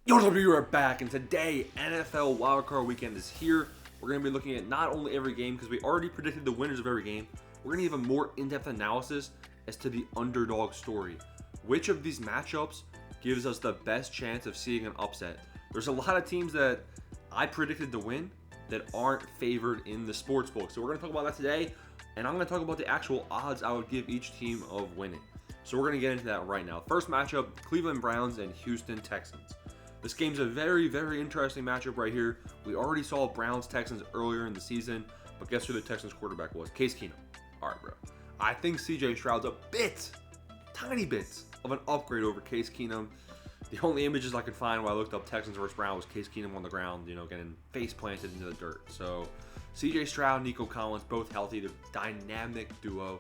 Yo, we are back, and today NFL Wildcard Weekend is here. We're going to be looking at not only every game, because we already predicted the winners of every game, we're going to give a more in-depth analysis as to the underdog story. Which of these matchups gives us the best chance of seeing an upset? There's a lot of teams that I predicted to win that aren't favored in the sports book. So we're going to talk about that today, and I'm going to talk about the actual odds I would give each team of winning. So we're going to get into that right now. First matchup, Cleveland Browns and Houston Texans. This game's a very, very interesting matchup right here. We already saw Browns-Texans earlier in the season, but guess who the Texans quarterback was? Case Keenum. All right, bro. I think CJ Stroud's a tiny bit of an upgrade over Case Keenum. The only images I could find when I looked up Texans versus Browns was Case Keenum on the ground, getting face planted into the dirt. So CJ Stroud, Nico Collins, both healthy. They're a dynamic duo.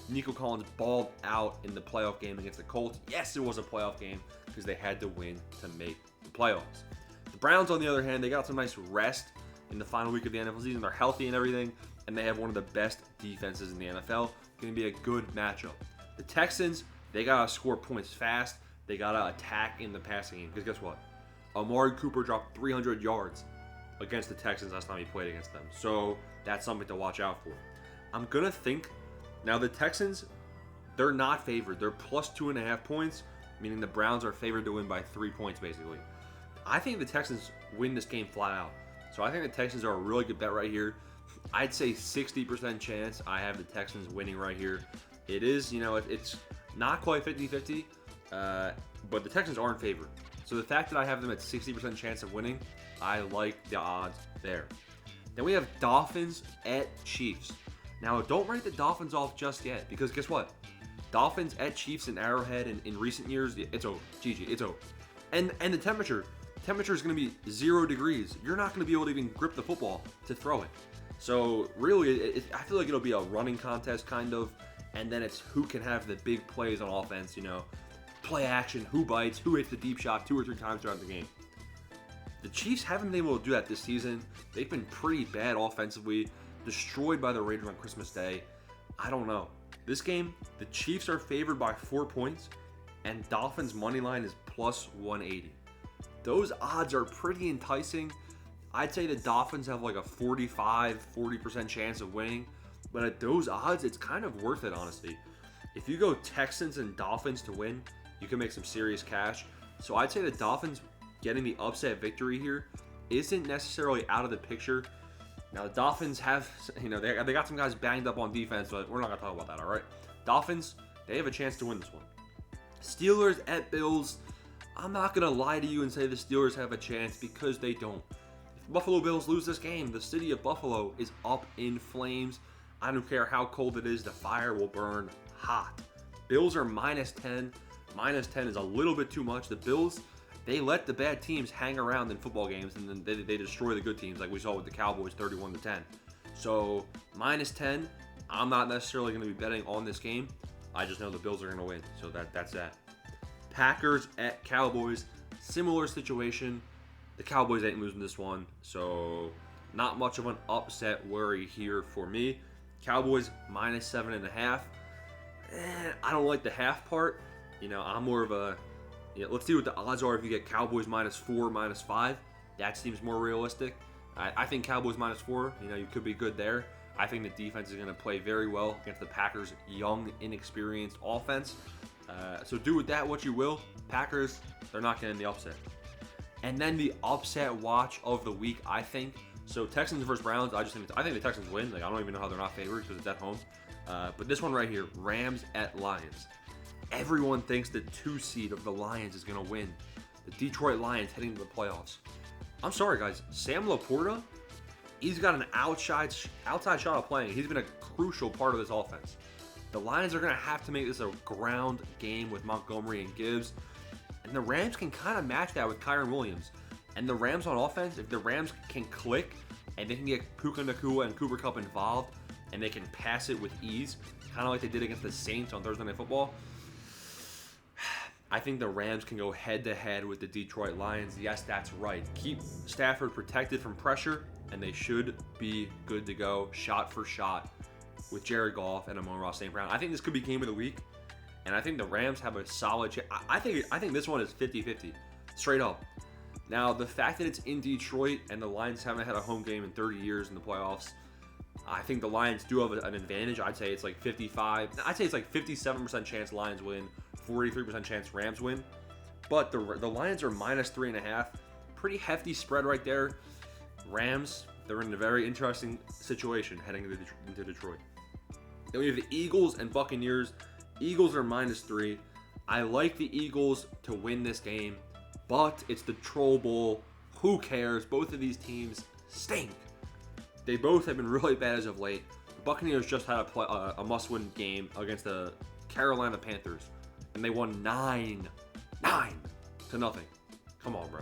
Nico Collins balled out in the playoff game against the Colts. Yes, it was a playoff game because they had to win to make the playoffs. The Browns, on the other hand, they got some nice rest in the final week of the NFL season. They're healthy and everything, and they have one of the best defenses in the NFL. Going to be a good matchup. The Texans, they got to score points fast. They got to attack in the passing game because guess what? Amari Cooper dropped 300 yards against the Texans last time he played against them. So that's something to watch out for. I'm going to think... Now, the Texans, they're not favored. They're plus 2.5 points, meaning the Browns are favored to win by 3 points, basically. I think the Texans win this game flat out. So I think the Texans are a really good bet right here. I'd say 60% chance I have the Texans winning right here. It is, it's not quite 50-50, but the Texans aren't favored. So the fact that I have them at 60% chance of winning, I like the odds there. Then we have Dolphins at Chiefs. Now, don't write the Dolphins off just yet, because guess what? Dolphins at Chiefs in Arrowhead in recent years, it's over. GG, it's over. And the temperature is going to be 0 degrees. You're not going to be able to even grip the football to throw it. So, really, I feel like it'll be a running contest, kind of, and then it's who can have the big plays on offense, play action, who bites, who hits the deep shot 2 or 3 times throughout the game. The Chiefs haven't been able to do that this season. They've been pretty bad offensively. Destroyed by the Raiders on Christmas Day. I don't know. This game, the Chiefs are favored by 4 points, and Dolphins' money line is plus 180. Those odds are pretty enticing. I'd say the Dolphins have like a 40% chance of winning, but at those odds, it's kind of worth it, honestly. If you go Texans and Dolphins to win, you can make some serious cash. So I'd say the Dolphins getting the upset victory here isn't necessarily out of the picture. Now, the Dolphins have, they got some guys banged up on defense, but we're not going to talk about that, all right? Dolphins, they have a chance to win this one. Steelers at Bills, I'm not going to lie to you and say the Steelers have a chance because they don't. If Buffalo Bills lose this game, the city of Buffalo is up in flames. I don't care how cold it is, the fire will burn hot. Bills are minus 10. Minus 10 is a little bit too much. The Bills... They let the bad teams hang around in football games, and then they destroy the good teams, like we saw with the Cowboys, 31-10. So, minus 10, I'm not necessarily going to be betting on this game. I just know the Bills are going to win, so that's that. Packers at Cowboys, similar situation. The Cowboys ain't losing this one, so not much of an upset worry here for me. Cowboys, minus 7.5. I don't like the half part. I'm more of a... let's see what the odds are if you get Cowboys minus 4, minus 5. That seems more realistic. I think Cowboys minus 4, you could be good there. I think the defense is going to play very well against the Packers' young, inexperienced offense. So do with that what you will. Packers, they're not getting the upset. And then the upset watch of the week, I think. So Texans versus Browns, I think the Texans win. I don't even know how they're not favored because it's at home. But this one right here, Rams at Lions. Everyone thinks the 2 seed of the Lions is going to win. The Detroit Lions heading to the playoffs. I'm sorry, guys. Sam Laporta, he's got an outside shot of playing. He's been a crucial part of this offense. The Lions are going to have to make this a ground game with Montgomery and Gibbs. And the Rams can kind of match that with Kyren Williams. And the Rams on offense, if the Rams can click and they can get Puka Nacua and Cooper Kupp involved and they can pass it with ease, kind of like they did against the Saints on Thursday Night Football, I think the Rams can go head-to-head with the Detroit Lions. Yes, that's right. Keep Stafford protected from pressure, and they should be good to go, shot for shot, with Jared Goff and Amon-Ra St. Brown. I think this could be game of the week, and I think the Rams have a solid chance. I think this one is 50-50, straight up. Now, the fact that it's in Detroit and the Lions haven't had a home game in 30 years in the playoffs, I think the Lions do have an advantage. I'd say it's like 57% chance Lions win, 43% chance Rams win. But the Lions are -3.5. Pretty hefty spread right there. Rams, they're in a very interesting situation heading into Detroit. Then we have the Eagles and Buccaneers. Eagles are -3. I like the Eagles to win this game, but it's the Troll Bowl. Who cares? Both of these teams stink. They both have been really bad as of late. The Buccaneers just had a must-win game against the Carolina Panthers, and they won 9-0. Come on, bro.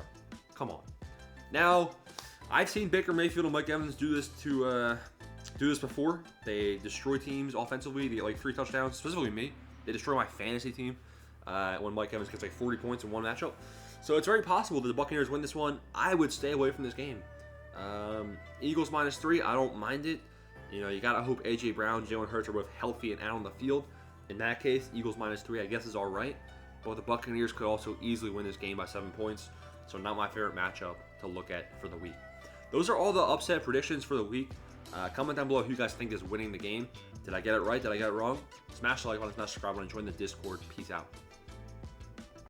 Come on. Now, I've seen Baker Mayfield and Mike Evans do this before. They destroy teams offensively. They get like 3 touchdowns. Specifically me. They destroy my fantasy team when Mike Evans gets like 40 points in one matchup. So it's very possible that the Buccaneers win this one. I would stay away from this game. Eagles -3. I don't mind it. You know, you gotta hope A.J. Brown, Jalen Hurts are both healthy and out on the field. In that case, Eagles -3, I guess, is all right. But the Buccaneers could also easily win this game by 7 points. So not my favorite matchup to look at for the week. Those are all the upset predictions for the week. Comment down below who you guys think is winning the game. Did I get it right? Did I get it wrong? Smash the like button, smash subscribe button, and join the Discord. Peace out.